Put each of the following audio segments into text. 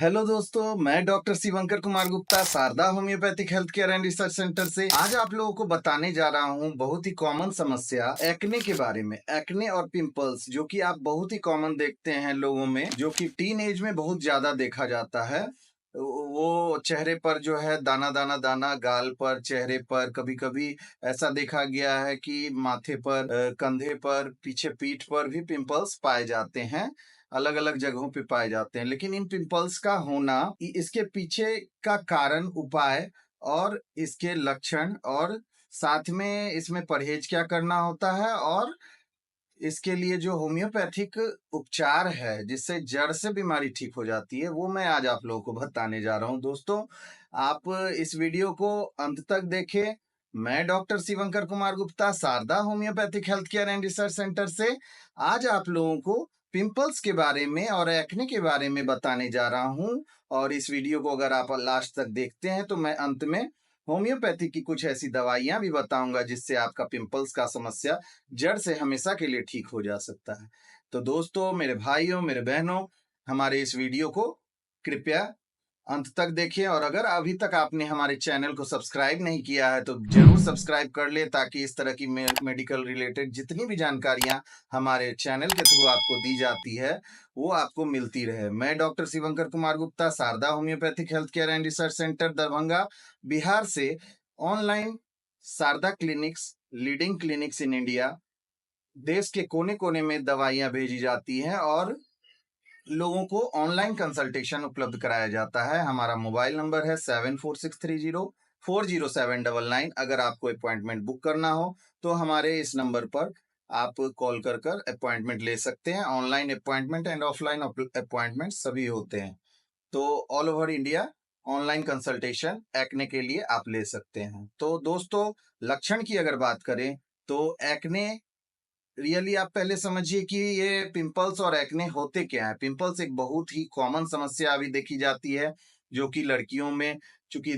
Hello दोस्तों, मैं doctor Shivankar Kumar Gupta Sharda homeopathic health care and research centre से आज आप लोगों को बताने जा रहा हूं बहुत ही कॉमन समस्या एक्ने के बारे में। एक्ने और पिंपल्स जो कि आप बहुत ही कॉमन देखते हैं लोगों में, जो कि टीन एज में बहुत ज्यादा देखा जाता है। वो चेहरे पर जो है दाना दाना दाना, गाल पर, चेहरे पर, कभी कभी ऐसा देखा गया है कि माथे पर, कंधे पर, पीछे पीठ पर भी पिंपल्स पाए जाते हैं। अलग-अलग जगहों पे पाए जाते हैं। लेकिन इन पिंपल्स का होना, इ इसके पीछे का कारण, उपाय और इसके लक्षण, और साथ में इसमें परहेज़ क्या करना होता है, और इसके लिए जो होम्योपैथिक उपचार है, जिससे जड़ से बीमारी ठीक हो जाती है, वो मैं आज आप लोगों को बताने जा रहा हूँ। दोस्तों, आप इस वीडियो को अंत तक देखें। मैं doctor Shivankar Kumar Gupta Sharda homeopathic health care and research centre से आज आप लोगों को पिंपल्स के बारे में और एक्ने के बारे में बताने जा रहा हूँ। और इस वीडियो को अगर आप लास्ट तक देखते हैं तो मैं अंत में होम्योपैथी की कुछ ऐसी दवाइयाँ भी बताऊँगा जिससे आपका पिंपल्स का समस्या जड़ से हमेशा के लिए ठीक हो जा सकता है। तो दोस्तों, मेरे भाइयों, मेरे बहनों, हमारे इस वीडियो को कृपया अंत तक देखिए। और अगर अभी तक आपने हमारे चैनल को सब्सक्राइब नहीं किया है तो जरूर सब्सक्राइब कर ले, ताकि इस तरह की मेडिकल रिलेटेड जितनी भी जानकारियां हमारे चैनल के थ्रू आपको दी जाती है वो आपको मिलती रहे। मैं doctor Shivankar Kumar Gupta Sharda homeopathic health care and research centre Darbhanga Bihar से online Sharda clinics, leading clinics in India, देश के कोने कोने में दवाइयां भेजी जाती हैं और लोगों को ऑनलाइन कंसल्टेशन उपलब्ध कराया जाता है। हमारा मोबाइल नंबर है 7463040799। अगर आपको अपॉइंटमेंट बुक करना हो तो हमारे इस नंबर पर आप कॉल कर कर अपॉइंटमेंट ले सकते हैं। Online appointment and offline appointment सभी होते हैं। तो all over India online consultation acne के लिए आप ले सकते हैं। तो दोस्तों, लक्षण की अगर बात करें तो एक्ने, रियली आप पहले समझिए कि ये पिंपल्स और एक्ने होते क्या है। पिंपल्स एक बहुत ही कॉमन समस्या अभी देखी जाती है, जो कि लड़कियों में, चूंकि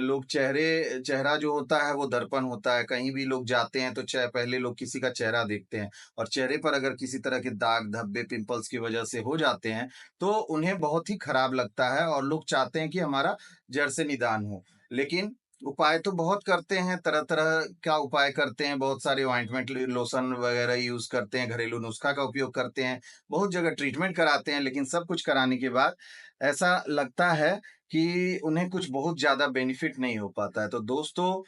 लोग चेहरा जो होता है वो दर्पण होता है। कहीं भी लोग जाते हैं तो पहले लोग किसी का चेहरा देखते हैं, और चेहरे पर अगर किसी तरह के दाग धब्बे पिंपल्स की वजह से हो जाते हैं तो उन्हें बहुत ही खराब लगता है और लोग चाहते हैं कि हमारा जड़ से निदान हो। लेकिन उपाय तो बहुत करते हैं, तरह-तरह का उपाय करते हैं, बहुत सारे ऑइंटमेंट, लोशन वगैरह यूज़ करते हैं, घरेलू नुस्खा का उपयोग करते हैं, बहुत जगह ट्रीटमेंट कराते हैं, लेकिन सब कुछ कराने के बाद ऐसा लगता है कि उन्हें कुछ बहुत ज़्यादा बेनिफिट नहीं हो पाता है। तो दोस्तों,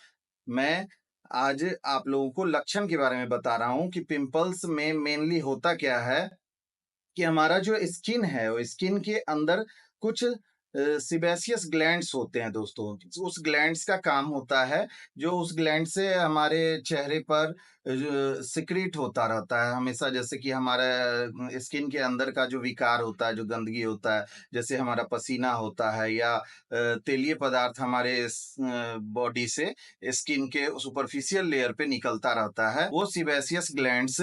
मैं आज आप लोगों को लक्षण के बारे में बता रहा हूँ कि पिंपल्स में मेनली होता क्या है, कि हमारा जो स्किन है, वो स्किन के अंदर कुछ सीबेशियस ग्लैंड्स होते हैं दोस्तों। उस ग्लैंड्स का काम होता है, जो उस ग्लैंड से हमारे चेहरे पर सिक्रीट होता रहता है हमेशा। जैसे कि हमारा स्किन के अंदर का जो विकार होता है, जो गंदगी होता है, जैसे हमारा पसीना होता है या तेलीय पदार्थ हमारे बॉडी से स्किन के सुपरफिशियल लेयर पे निकलता रहता है, वो सीबेशियस ग्लैंड्स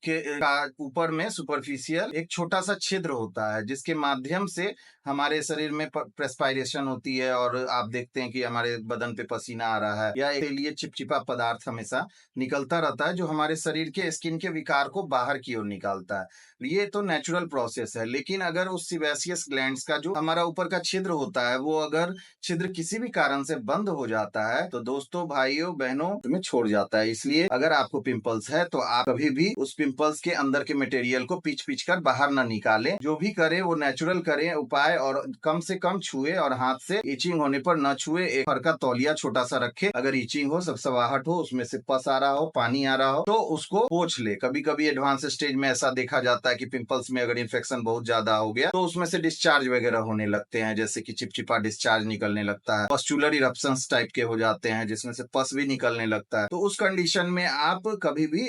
के का ऊपर में सुपरफिशियल एक छोटा सा छिद्र होता है, जिसके माध्यम से हमारे शरीर में प्रेस्पायरेशन होती है और आप देखते हैं कि हमारे बदन पे पसीना आ रहा है, या इसके लिए चिपचिपा पदार्थ हमेशा निकलता रहता है, जो हमारे शरीर के स्किन के विकार को बाहर की ओर निकालता है। ये तो नेचुरल प्रोसेस है। लेकिन अगर उस सीबेशियस ग्लैंड्स का जो हमारा ऊपर का छिद्र होता है, वो अगर छिद्र किसी भी कारण से बंद हो जाता है तो दोस्तों, भाइयों, बहनों, तुम्हें छोड़ जाता है। इसलिए अगर आपको पिंपल्स है तो आप कभी भी उस पिंपल्स के अंदर के मटेरियल को पीच कर बाहर ना निकालें। जो भी करें वो नेचुरल करें उपाय, और कम से कम छुए, और हाथ से इचिंग होने पर न छुए। एक फर का तौलिया छोटा सा रखे, अगर इचिंग हो, सबसवाहट हो, उसमें से पस आ रहा हो, पानी आ रहा हो, तो उसको पोंछ ले। कभी कभी एडवांस स्टेज में ऐसा देखा जाता है कि पिंपल्स में अगर इन्फेक्शन बहुत ज्यादा हो गया तो उसमें से डिस्चार्ज वगैरह होने लगते हैं, जैसे कि चिपचिपा डिस्चार्ज निकलने लगता है, पस्चुलर इरप्शंस टाइप के हो जाते हैं जिसमें से पस भी निकलने लगता है। तो उस कंडीशन में आप कभी भी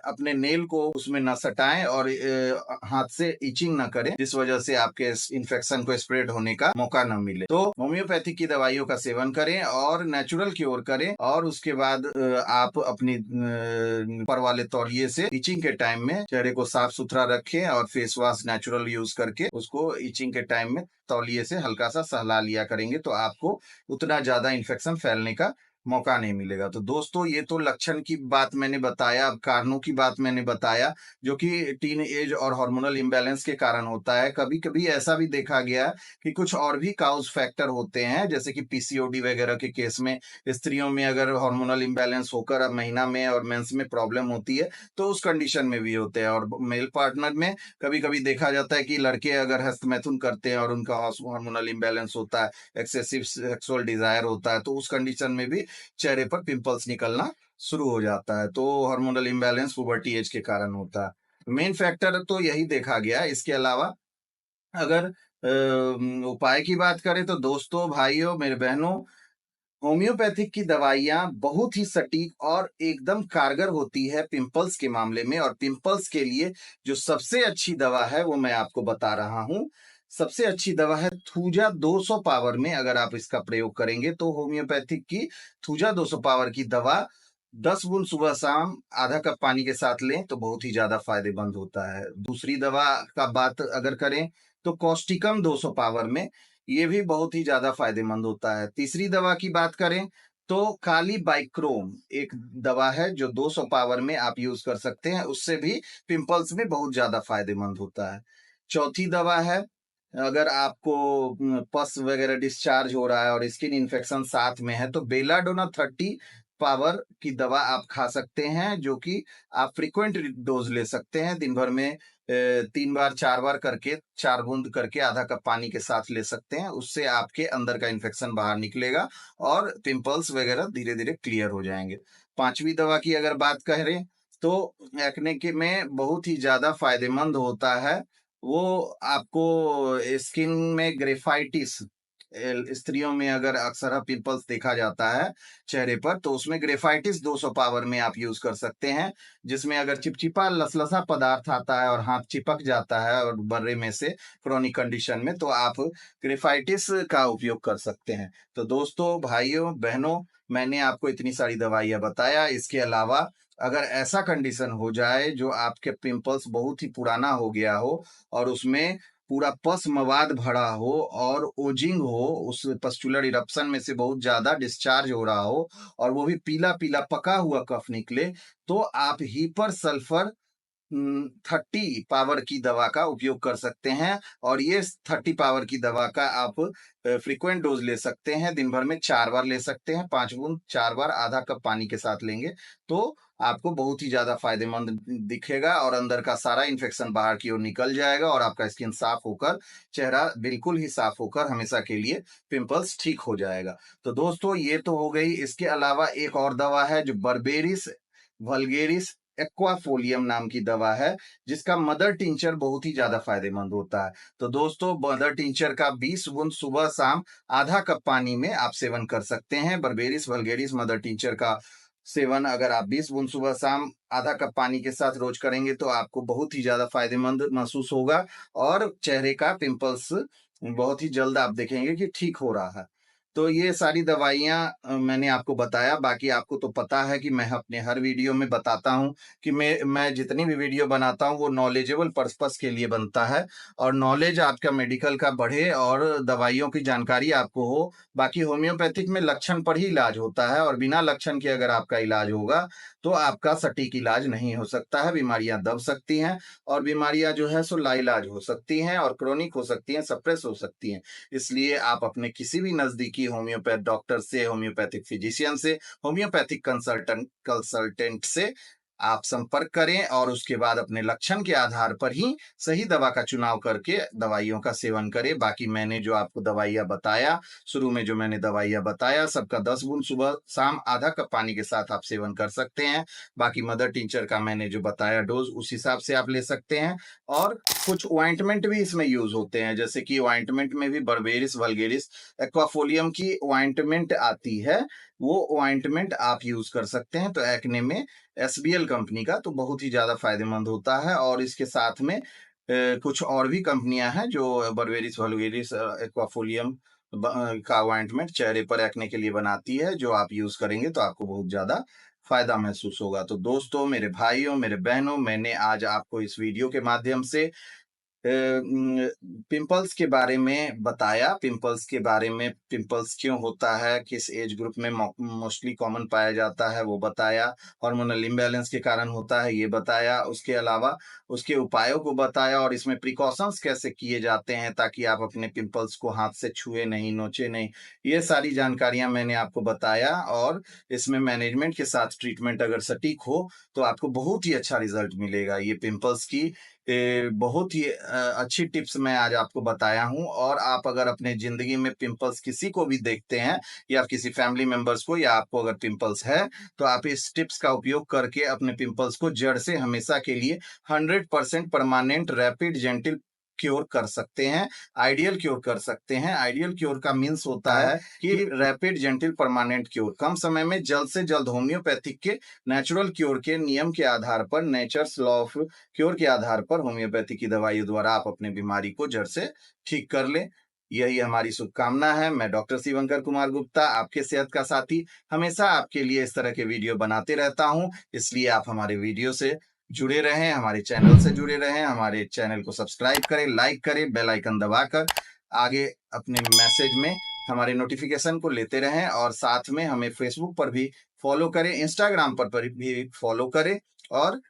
अपने नेल को उसमें न सटाएं और हाथ से इचिंग न करें, जिस वजह से आपके इन्फेक्शन को स्प्रेड होने का मौका न मिले। तो होम्योपैथी की दवाइयों का सेवन करें और नेचुरल क्योर करें, और उसके बाद आप अपनी ऊपर वाले तौलिए से इचिंग के टाइम में चेहरे को साफ सुथरा रखें, और फेस वॉश नेचुरल यूज करके उसको इचिंग के टाइम में तौलिए से हल्का सा सहला लिया करेंगे, तो आपको उतना ज्यादा इन्फेक्शन फैलने का मौका नहीं मिलेगा। तो दोस्तों ये तो लक्षण की बात मैंने बताया, अब कारणों की बात मैंने बताया जो कि टीन एज और हार्मोनल इम्बैलेंस के कारण होता है। कभी-कभी ऐसा भी देखा गया है कि कुछ और भी काउज़ फैक्टर होते हैं, जैसे कि पीसीओडी वगैरह के केस में स्त्रियों में अगर हार्मोनल इम्बैलेंस होकर अब महीना में और मेंस में प्रॉब्लम होती है, तो उस कंडीशन में भी होते हैं। और मेल पार्टनर में कभी-कभी देखा जाता है कि लड़के अगर हस्तमैथुन करते हैं और उनका हार्मोनल इम्बैलेंस होता है, एक्सेसिव सेक्सुअल डिज़ायर होता है, तो उस कंडीशन में भी चेहरे पर पिंपल्स निकलना शुरू हो जाता है। तो हार्मोनल इम्बैलेंस पुबर्टी एज के कारण होता है। मेन फैक्टर तो यही देखा गया है। इसके अलावा अगर उपाय की बात करें तो दोस्तों, भाइयों, मेरे बहनों, होम्योपैथिक की दवाइयाँ बहुत ही सटीक और एकदम कारगर होती है पिंपल्स के मामले में। और पिंपल्स के लिए जो सबसे अच्छी दवा है वो मैं आपको बता रहा हूँ। सबसे अच्छी दवा है थूजा 200 पावर में। अगर आप इसका प्रयोग करेंगे तो होम्योपैथिक की थूजा 200 पावर की दवा 10 बूंद सुबह शाम आधा कप पानी के साथ लें तो बहुत ही ज्यादा फायदेमंद होता है। दूसरी दवा का बात अगर करें तो कॉस्टिकम 200 पावर में, ये भी बहुत ही ज्यादा फायदेमंद होता है। तीसरी दवा की बात करें तो काली बाइक्रोम एक दवा है जो 200 पावर में आप यूज कर सकते हैं, उससे भी पिंपल्स में बहुत ज्यादा फायदेमंद होता है। चौथी दवा है, अगर आपको पस वगैरह डिस्चार्ज हो रहा है और स्किन इन्फेक्शन साथ में है तो बेलाडोना 30 पावर की दवा आप खा सकते हैं, जो कि आप फ्रीक्वेंट डोज ले सकते हैं। दिन भर में 3 बार 4 बार करके 4 बूंद करके आधा कप पानी के साथ ले सकते हैं। उससे आपके अंदर का इन्फेक्शन बाहर निकलेगा और पिंपल्स वगैरह धीरे धीरे क्लियर हो जाएंगे। पांचवी दवा की अगर बात करें तो एक्ने के में बहुत ही ज्यादा फायदेमंद होता है, वो आपको स्किन में ग्रेफाइटिस, स्त्रियों में अगर अक्सर पिंपल्स देखा जाता है चेहरे पर, तो उसमें ग्रेफाइटिस 200 पावर में आप यूज कर सकते हैं, जिसमें अगर चिपचिपा लसलसा पदार्थ आता है और हाथ चिपक जाता है और बर्रे में से क्रोनिक कंडीशन में, तो आप ग्रेफाइटिस का उपयोग कर सकते हैं। तो दोस्तों, भाइयों, बहनों, मैंने आपको इतनी सारी दवाइयां बताया। इसके अलावा अगर ऐसा कंडीशन हो जाए जो आपके पिंपल्स बहुत ही पुराना हो गया हो और उसमें पूरा पस मवाद भरा हो और ओजिंग हो, उस पस्चुलर इरप्शन में से बहुत ज्यादा डिस्चार्ज हो रहा हो और वो भी पीला पीला पका हुआ कफ निकले, तो आप हीपर सल्फर 30 पावर की दवा का उपयोग कर सकते हैं। और ये 30 पावर की दवा का आप फ्रीक्वेंट डोज ले सकते हैं, दिन भर में 4 बार ले सकते हैं, 5 बूंद 4 बार आधा कप पानी के साथ लेंगे तो आपको बहुत ही ज्यादा फायदेमंद दिखेगा और अंदर का सारा इन्फेक्शन बाहर की ओर निकल जाएगा और आपका स्किन साफ होकर, चेहरा बिल्कुल ही साफ होकर हमेशा के लिए पिंपल्स ठीक हो जाएगा। तो दोस्तों, ये तो हो गई। इसके अलावा एक और दवा है जो बर्बेरिस वल्गेरिस एक्वाफोलियम नाम की दवा है, जिसका मदर टिंचर बहुत ही ज्यादा फायदेमंद होता है। तो दोस्तों, मदर टिंचर का 20 बूंद सुबह शाम आधा कप पानी में आप सेवन कर सकते हैं। बर्बेरिस वल्गेरिस मदर टिंचर का सेवन अगर आप 20 बूंद सुबह शाम आधा कप पानी के साथ रोज करेंगे तो आपको बहुत ही ज्यादा फायदेमंद महसूस होगा और चेहरे का पिंपल्स बहुत ही जल्द आप देखेंगे कि ठीक हो रहा है। तो ये सारी दवाइयाँ मैंने आपको बताया। बाकी आपको तो पता है कि मैं अपने हर वीडियो में बताता हूँ कि मैं जितनी भी वीडियो बनाता हूँ वो नॉलेजेबल पर्पस के लिए बनता है और नॉलेज आपका मेडिकल का बढ़े और दवाइयों की जानकारी आपको हो। बाकी होम्योपैथिक में लक्षण पर ही इलाज होता है और बिना लक्षण के अगर आपका इलाज होगा तो आपका सटीक इलाज नहीं हो सकता है। बीमारियां दब सकती हैं और बीमारियां जो है सो लाइलाज हो सकती हैं और क्रोनिक हो सकती हैं, सप्रेस हो सकती हैं। इसलिए आप अपने किसी भी नजदीकी होम्योपैथ डॉक्टर से, होम्योपैथिक फिजिशियन से, होम्योपैथिक कंसल्टेंट से आप संपर्क करें और उसके बाद अपने लक्षण के आधार पर ही सही दवा का चुनाव करके दवाइयों का सेवन करें। बाकी मैंने जो आपको दवाइयां बताया, शुरू में जो मैंने दवाइयां बताया, सबका 10 बूंद सुबह शाम आधा कप पानी के साथ आप सेवन कर सकते हैं। बाकी मदर टिंचर का मैंने जो बताया डोज, उस हिसाब से आप ले सकते हैं। और कुछ ऑइंटमेंट भी इसमें यूज होते हैं, जैसे कि ऑइंटमेंट में भी बर्बेरिस वल्गेरिस एक्वाफोलियम की ऑइंटमेंट आती है, वो ऑइंटमेंट आप यूज कर सकते हैं। तो एक्ने में एसबीएल कंपनी का तो बहुत ही ज्यादा फायदेमंद होता है। और इसके साथ में कुछ और भी कंपनियां हैं जो बर्बेरिस वल्गेरिस एक्वाफोलियम का ऑइंटमेंट चेहरे पर एक्ने के लिए बनाती है, जो आप यूज करेंगे तो आपको बहुत ज्यादा फायदा महसूस होगा। तो दोस्तों, मेरे भाइयों, मेरे बहनों, मैंने आज आपको इस वीडियो के माध्यम से पिंपल्स के बारे में बताया, पिंपल्स के बारे में, पिंपल्स क्यों होता है, किस एज ग्रुप में मोस्टली कॉमन पाया जाता है वो बताया, हार्मोनल इम्बैलेंस के कारण होता है ये बताया, उसके अलावा उसके उपायों को बताया और इसमें प्रिकॉशंस कैसे किए जाते हैं ताकि आप अपने पिंपल्स को हाथ से छुए नहीं, नोचे नहीं, ये सारी जानकारियां मैंने आपको बताया। और इसमें मैनेजमेंट के साथ ट्रीटमेंट अगर सटीक हो तो आपको बहुत ही अच्छा रिजल्ट मिलेगा। ये पिंपल्स की बहुत ही अच्छी टिप्स मैं आज आपको बताया हूं। और आप अगर अपने जिंदगी में पिंपल्स किसी को भी देखते हैं या किसी फैमिली मेंबर्स को, या आपको अगर पिंपल्स है, तो आप इस टिप्स का उपयोग करके अपने पिंपल्स को जड़ से हमेशा के लिए 100% परमानेंट, रैपिड, जेंटल क्योर कर सकते हैं, आइडियल क्योर कर सकते हैं। आइडियल क्योर का मीन्स होता है कि रैपिड, जेंटल, परमानेंट क्योर, कम समय में जल्द से जल्द होम्योपैथिक के नेचुरल क्योर के नियम के आधार पर, नेचर्स लॉ ऑफ क्योर के आधार पर होम्योपैथी की दवाइयों द्वारा आप अपने बीमारी को जड़ से ठीक कर लें। यही हमारी शुभकामना है। मैं डॉक्टर शिवंकर कुमार गुप्ता, आपके सेहत का साथी, हमेशा आपके लिए इस तरह के वीडियो बनाते रहता हूं, इसलिए आप हमारे वीडियो से जुड़े रहें, हमारे चैनल से जुड़े रहें, हमारे चैनल को सब्सक्राइब करें, लाइक करें, बेल आइकन दबाकर आगे अपने मैसेज में हमारे नोटिफिकेशन को लेते रहें। और साथ में हमें फेसबुक पर भी फॉलो करें, इंस्टाग्राम पर भी फॉलो करें। और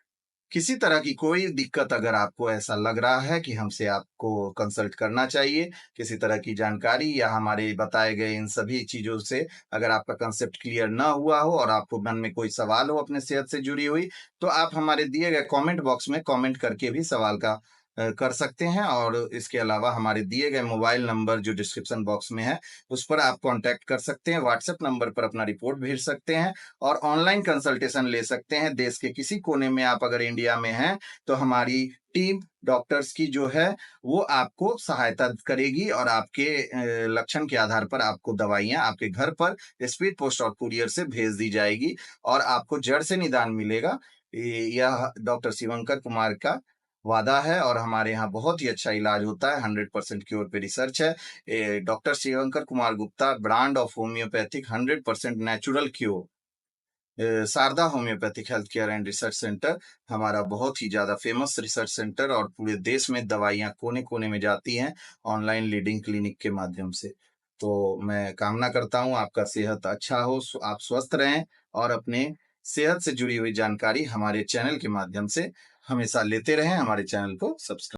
किसी तरह की कोई दिक्कत अगर आपको ऐसा लग रहा है कि हमसे आपको कंसल्ट करना चाहिए, किसी तरह की जानकारी या हमारे बताए गए इन सभी चीजों से अगर आपका कंसेप्ट क्लियर ना हुआ हो और आपको मन में कोई सवाल हो अपने सेहत से जुड़ी हुई, तो आप हमारे दिए गए कमेंट बॉक्स में कमेंट करके भी सवाल का कर सकते हैं। और इसके अलावा हमारे दिए गए मोबाइल नंबर जो डिस्क्रिप्शन बॉक्स में है उस पर आप कांटेक्ट कर सकते हैं, व्हाट्सएप नंबर पर अपना रिपोर्ट भेज सकते हैं और ऑनलाइन कंसल्टेशन ले सकते हैं। देश के किसी कोने में आप अगर इंडिया में हैं तो हमारी टीम डॉक्टर्स की जो है वो आपको सहायता करेगी और आपके लक्षण के आधार पर आपको दवाइयां आपके घर पर स्पीड पोस्ट और कुरियर से भेज दी जाएगी और आपको जड़ से निदान मिलेगा। यह डॉक्टर शिवंकर कुमार का वादा है और हमारे यहाँ बहुत ही अच्छा इलाज होता है, 100% क्योर पे रिसर्च है। Doctor Shivankar Kumar Gupta, brand of homeopathic, 100% natural cure, Sharda homeopathic health care and research centre हमारा बहुत ही ज्यादा फेमस रिसर्च सेंटर और पूरे देश में दवाइयां कोने कोने में जाती हैं ऑनलाइन लीडिंग क्लिनिक के माध्यम से। तो मैं कामना करता हूं आपका सेहत अच्छा हो, आप स्वस्थ रहें और अपने सेहत से जुड़ी हुई जानकारी हमारे चैनल के माध्यम से हमेशा लेते रहें। हमारे चैनल को सब्सक्राइब